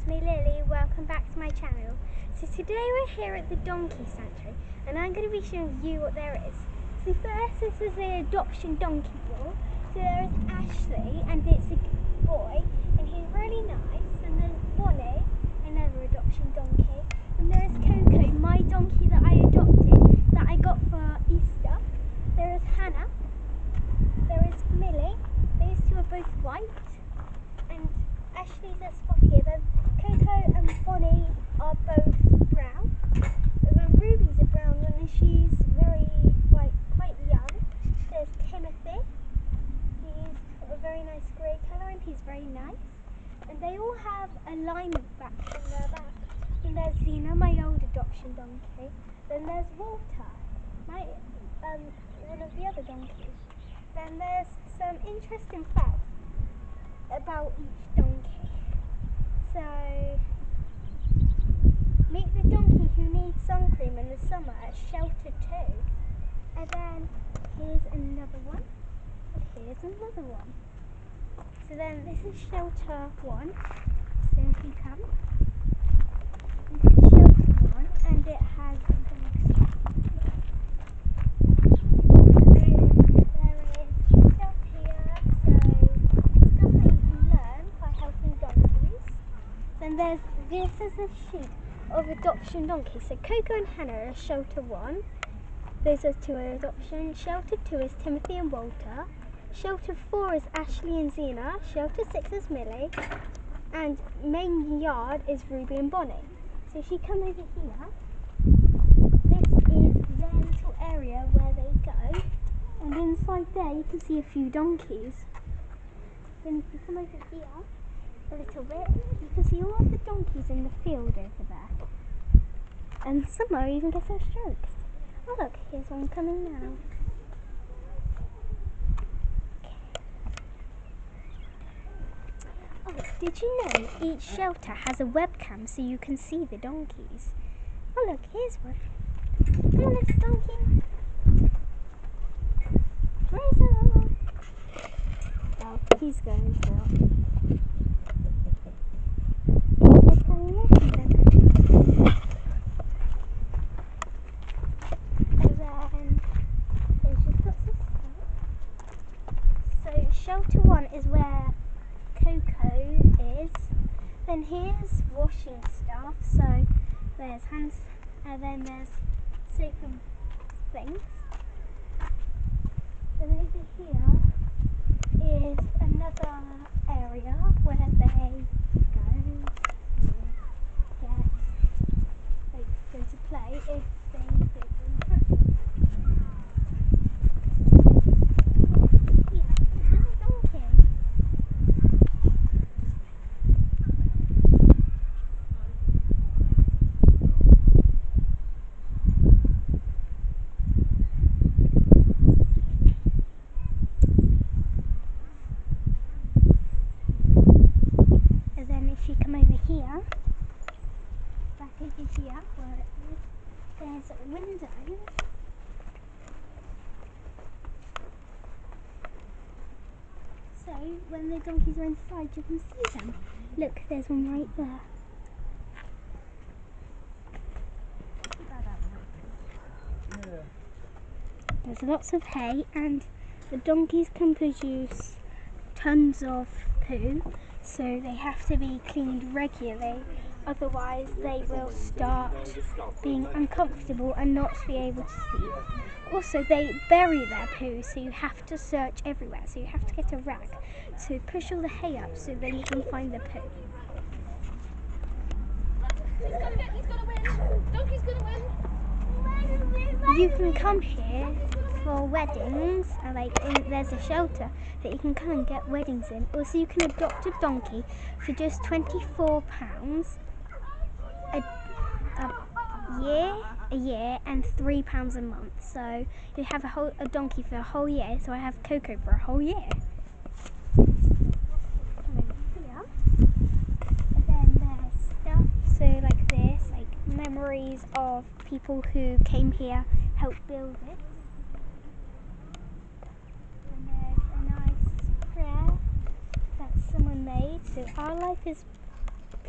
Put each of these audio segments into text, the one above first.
it's me Lily, welcome back to my channel. So today we're here at the donkey sanctuary and I'm going to be showing you what there is. So first, this is the adoption donkey wall. So there is Ashley and it's a boy and he's really nice, and there's Bonnie, another adoption donkey, and there's Coco, my donkey that I adopted, that I got for Easter. There is Hannah, there is Millie, these two are both white, and Ashley's a spottier. Then Coco and Bonnie are both brown. And then Ruby's a brown one and she's very quite young. There's Timothy. He's got a very nice grey colour and he's very nice. And they all have alignment back on their back. And there's Zena, my old adoption donkey. Then there's Walter, my one of the other donkeys. Then there's some interesting facts about each donkey. So, meet the donkey who needs sun cream in the summer at shelter 2. And then here's another one. And here's another one. So then this is shelter 1. So if you come, this is shelter 1 and it has this is a sheet of adoption donkeys. So Coco and Hannah are shelter 1. Those are 2 adoption. Shelter 2 is Timothy and Walter. Shelter 4 is Ashley and Zena. Shelter 6 is Millie. And main yard is Ruby and Bonnie. So if you come over here, this is their little area where they go. And inside there you can see a few donkeys. Then if you come over here a little bit, you can see all of the donkeys in the field over there. And some are even get their strokes. Oh look, here's one coming now. Okay. Oh, did you know each shelter has a webcam so you can see the donkeys? Oh look, here's one. Come on, little donkey. Razor. Oh, he's going for. Shelter 1 is where Coco is. Then here's washing stuff. So there's hands, and then there's soap and things. Then over here is another area where they go to play if they go to practice. If you come over here, back over here where it is, there's windows. So when the donkeys are inside you can see them. Look, there's one right there. There's lots of hay and the donkeys can produce tons of poo. So they have to be cleaned regularly, otherwise they will start being uncomfortable and not be able to sleep. Also, they bury their poo, so you have to search everywhere. So you have to get a rag to push all the hay up so then you can find the poo. He's gonna win. Donkey's gonna win. You can come here for weddings, there's a shelter that you can come and get weddings in. Also, you can adopt a donkey for just £24 a year and £3 a month. So you have a donkey for a whole year. So I have Coco for a whole year. Come over here, and then there's stuff. So like this, like memories of people who came here, helped build it. Someone made. So our life is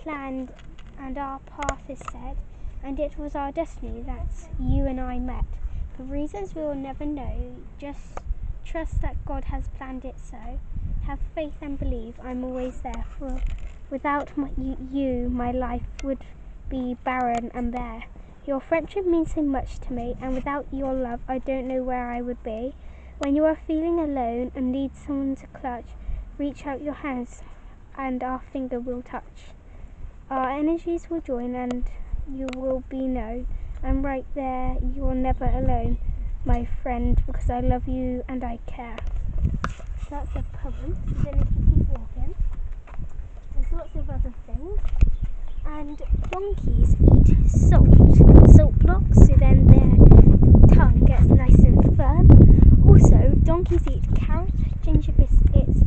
planned and our path is set, and it was our destiny that you and I met. For reasons we will never know, just trust that God has planned it so. Have faith and believe I'm always there, for without you, my life would be barren and bare. Your friendship means so much to me, and without your love I don't know where I would be. When you are feeling alone and need someone to clutch, reach out your hands and our finger will touch. Our energies will join and you will be known. I'm right there, you're never alone, my friend, because I love you and I care. That's a poem, so then if you keep walking, there's lots of other things. And donkeys eat salt blocks, so then their tongue gets nice and firm. Also, donkeys eat carrots, ginger biscuits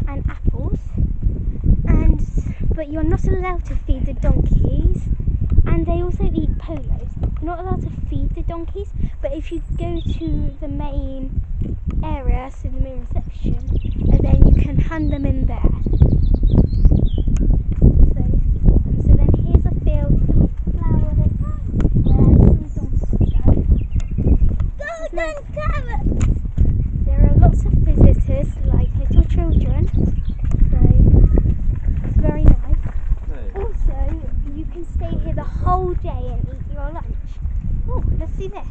and apples. But you're not allowed to feed the donkeys. And they also eat polos. You're not allowed to feed the donkeys, but if you go to the main area, so the main reception, and then you can hand them in there. So then here's a field full of flowers where some donkeys go. Golden carrots! There are lots of visitors, like little children, so it's very nice. Also, you can stay here the whole day and eat your lunch. Oh, let's see this.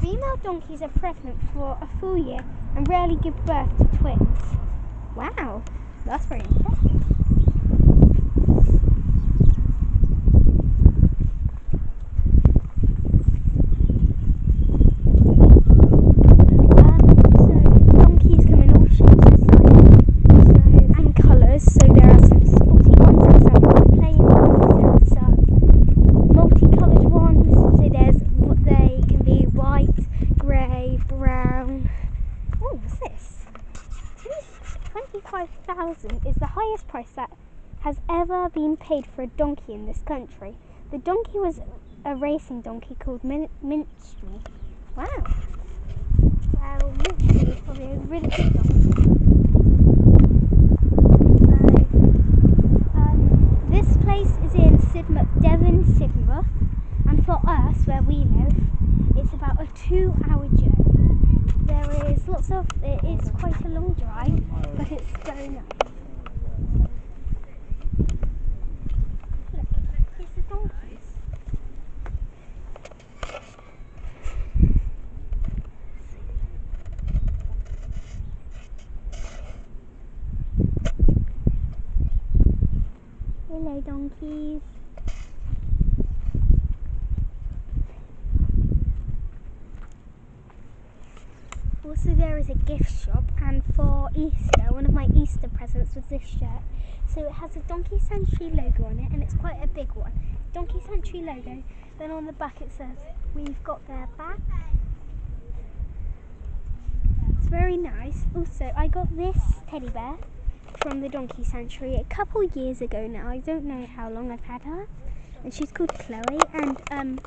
Female donkeys are pregnant for a full year and rarely give birth to twins. Wow, that's very interesting. $25,000 is the highest price that has ever been paid for a donkey in this country. The donkey was a racing donkey called Minstrel. Wow. Well, Minstrel is probably a really good donkey. So, this place is in Sidmouth, Devon, Sidmouth, and for us, where we live, it's about a 2-hour journey. There is lots of, it's quite a long drive, but it's very nice. Look, here's the donkeys. Hello, donkeys. Also, there is a gift shop, and for Easter, one of my Easter presents was this shirt. So it has a Donkey Sanctuary logo on it, and it's quite a big one. Donkey Sanctuary logo. Then on the back it says, "We've got their back." It's very nice. Also, I got this teddy bear from the Donkey Sanctuary a couple years ago now. I don't know how long I've had her. And she's called Chloe, and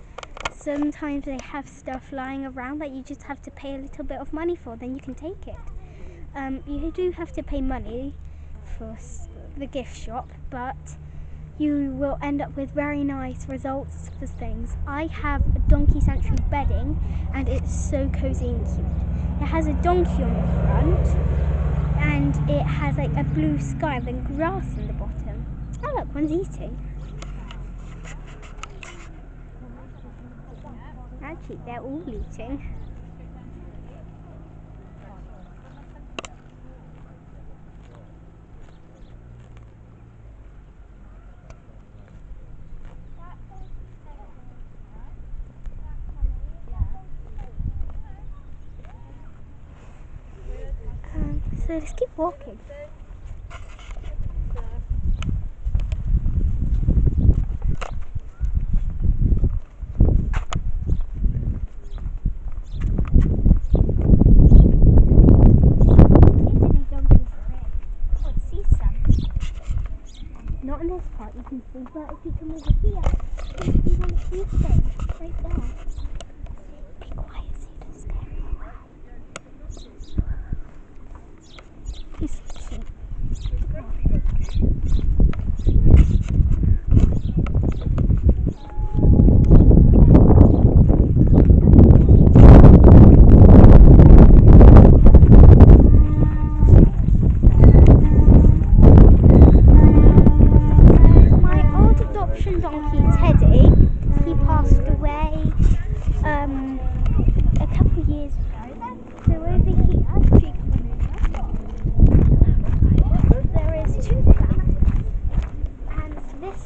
sometimes they have stuff lying around that you just have to pay a little bit of money for, then you can take it. You do have to pay money for the gift shop, but you will end up with very nice results for things. I have a Donkey Sanctuary bedding, and it's so cozy and cute. It has a donkey on the front, and it has like a blue sky and then grass in the bottom. Oh look, one's eating. Actually, they're all eating. So let's keep walking. Not in this part you can see, but if you come over here, you can see one of these things right there. Be quiet so you don't scare me. He's so cute.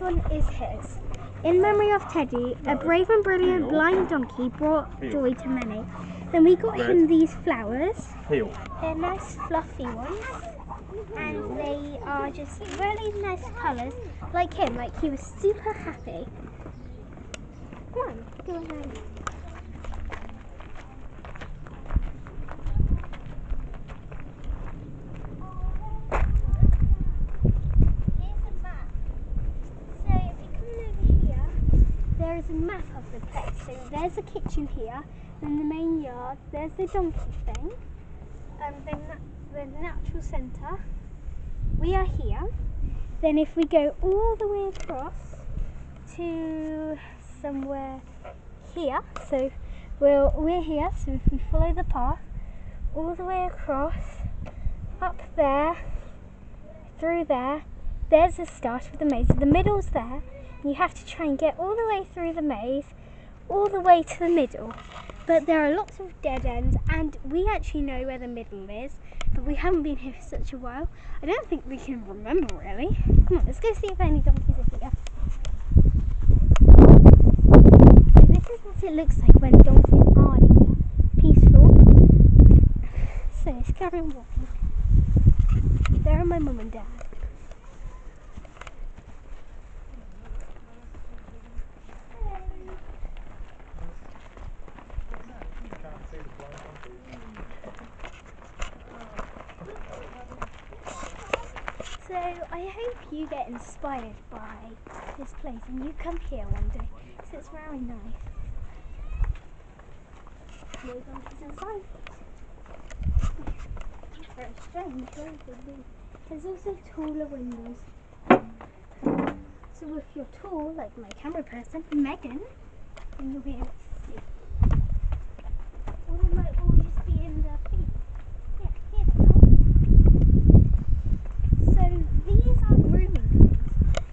one is his. In memory of Teddy, a brave and brilliant blind donkey brought joy to many. Then we got him these flowers. They're nice fluffy ones. And they are just really nice colours. Like him, like he was super happy. Come on, go ahead. There is a map of the place. So there's a kitchen here, then the main yard, there's the donkey thing, then the natural centre. We are here. Then if we go all the way across to somewhere here, so we're here, so if we follow the path all the way across, up there, through there, there's the start of the maze. The middle's there. You have to try and get all the way through the maze, all the way to the middle. But there are lots of dead ends, and we actually know where the middle is, but we haven't been here for such a while. I don't think we can remember really. Come on, let's go see if any donkeys are here. So this is what it looks like when donkeys are here. Peaceful. So let's carry on walking. There are my mum and dad. So I hope you get inspired by this place and you come here one day, because it's very nice. No donkeys inside. Very strange, there's also taller windows. So if you're tall, like my camera person, Megan, then you'll be able to see. Or they might all just be in the feet. Yeah, here they are. So these are grooming things.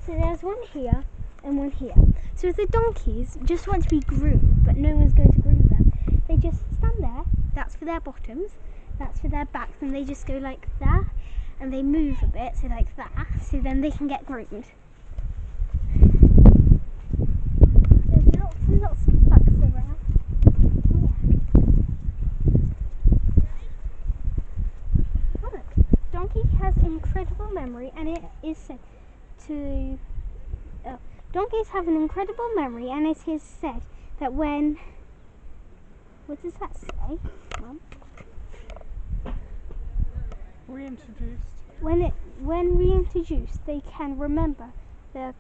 So there's one here and one here. So if the donkeys just want to be groomed, but no one's going to groom them, they just stand there. That's for their bottoms. That's for their backs, and they just go like that, and they move a bit, so like that, so then they can get groomed. There's lots and lots of bugs around. Yeah. Oh, look, donkey has incredible memory, and it is said to. Donkeys have an incredible memory, and it is said that when. What does that say, Mum? Reintroduced. When reintroduced, they can remember the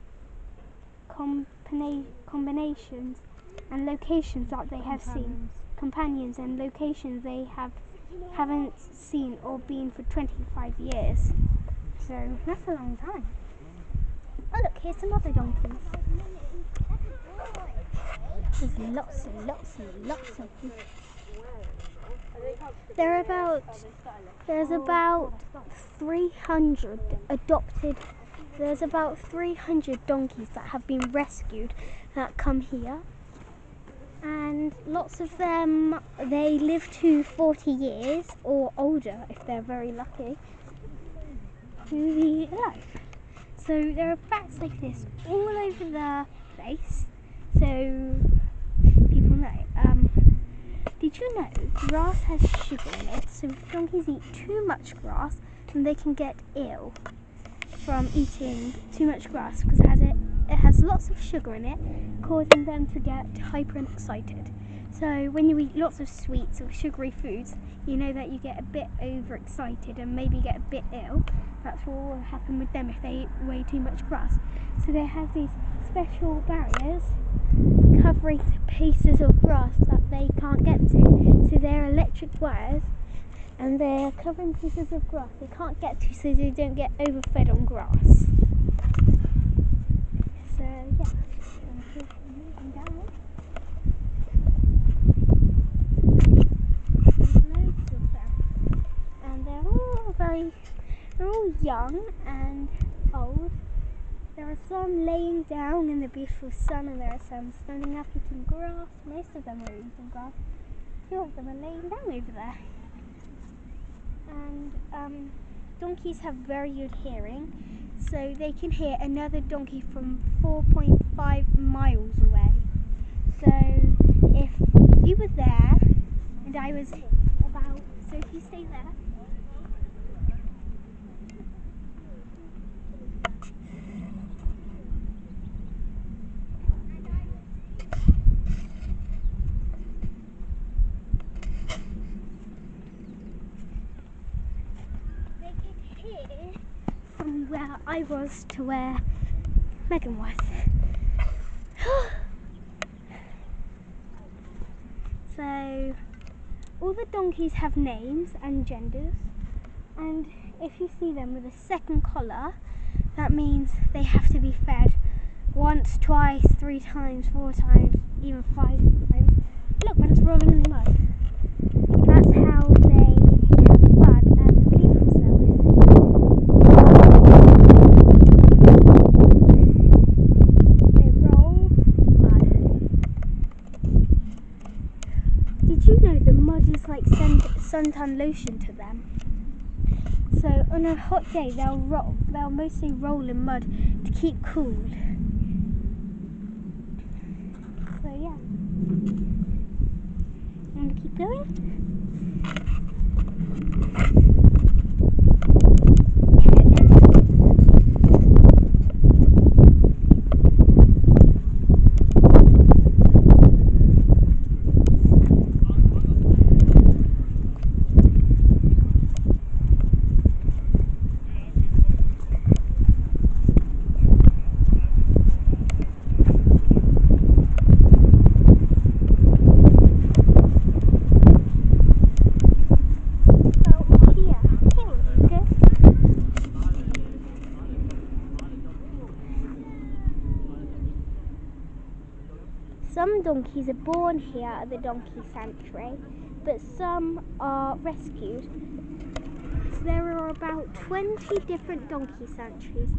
combinations and locations that they have seen, companions and locations they haven't seen or been for 25 years. So that's a long time. Oh look, here's some other donkeys. There's lots and lots and lots of them. There's about 300 adopted. There's about 300 donkeys that have been rescued that come here, and lots of them, they live to 40 years or older if they're very lucky to be alive. So there are facts like this all over the place, so people know. Did you know grass has sugar in it? So if donkeys eat too much grass, then they can get ill from eating too much grass, because it has lots of sugar in it, causing them to get hyper excited. So when you eat lots of sweets or sugary foods, you know that you get a bit overexcited and maybe get a bit ill. That's what will happen with them if they eat way too much grass. So they have these special barriers covering pieces of grass that they can't get to. So they're electric wires, and they're covering pieces of grass they can't get to, so they don't get overfed on grass. So yeah, moving down. There's loads of them, and they're all young and old. There are some laying down in the beautiful sun, and there are some standing up eating grass. Most of them are eating grass. A few of them are laying down over there. And donkeys have very good hearing, so they can hear another donkey from 4.5 miles away. So if you were there and I was about, so if you stay there, they could hear from where I was to where Megan was. So all the donkeys have names and genders, and if you see them with a second collar, that means they have to be fed once, twice, 3 times, 4 times, even 5 times. Look, one's rolling in the mud. That's how they have fun and clean themselves. They roll mud. Did you know the mud is like suntan lotion to them? So on a hot day they'll mostly roll in mud to keep cool. So yeah. Want to keep going? Some donkeys are born here at the donkey sanctuary, but some are rescued. So there are about 20 different donkey sanctuaries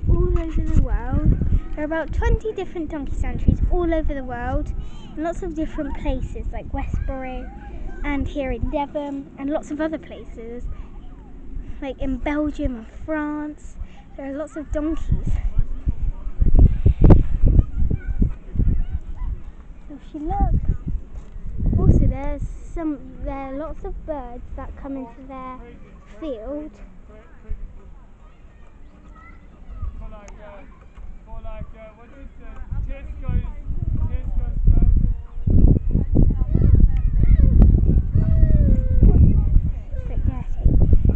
all over the world. There are about 20 different donkey sanctuaries all over the world, in lots of different places like Westbury and here in Devon and lots of other places like in Belgium and France. There are lots of donkeys. So if you look, also there are lots of birds that come into their field.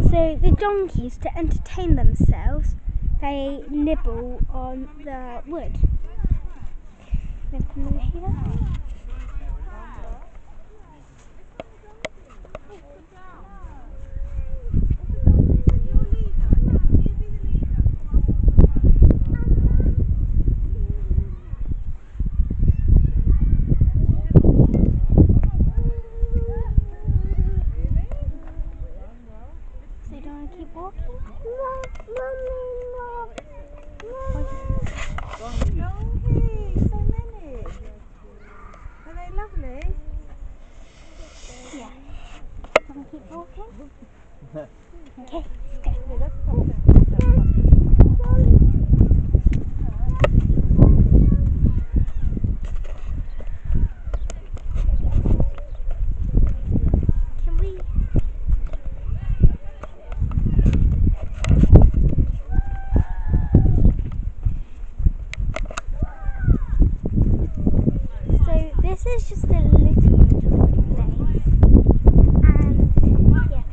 So the donkeys, to entertain themselves, they nibble on the wood. Then come over here. So you don't want to keep walking? No, Mummy, Donkeys, so many. Are they lovely? yeah. Want to keep walking? Okay, let's go. Can we? So this is just a little bit of a place, and yes.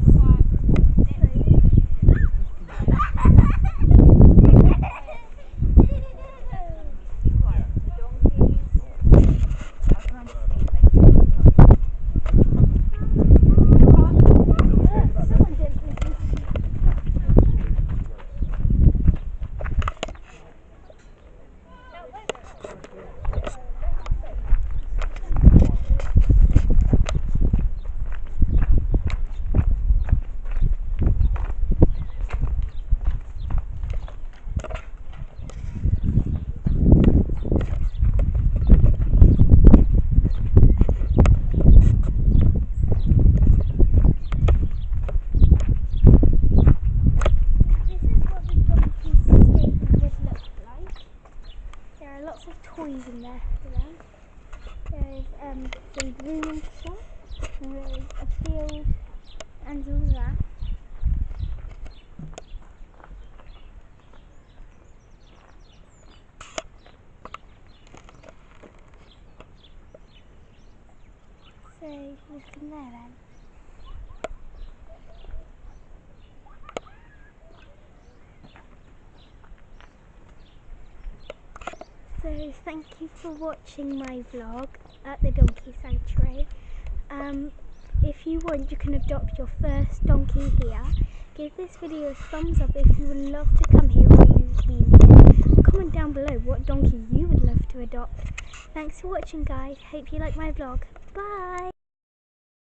This is what the donkeys say lots of toys in there for them. There's some grooming stuff, and there's a field and all that. So look in there then. So thank you for watching my vlog at the Donkey Sanctuary. If you want, you can adopt your first donkey here. Give this video a thumbs up if you would love to come here or you've been here. Comment down below what donkey you would love to adopt. Thanks for watching guys, hope you like my vlog. Bye!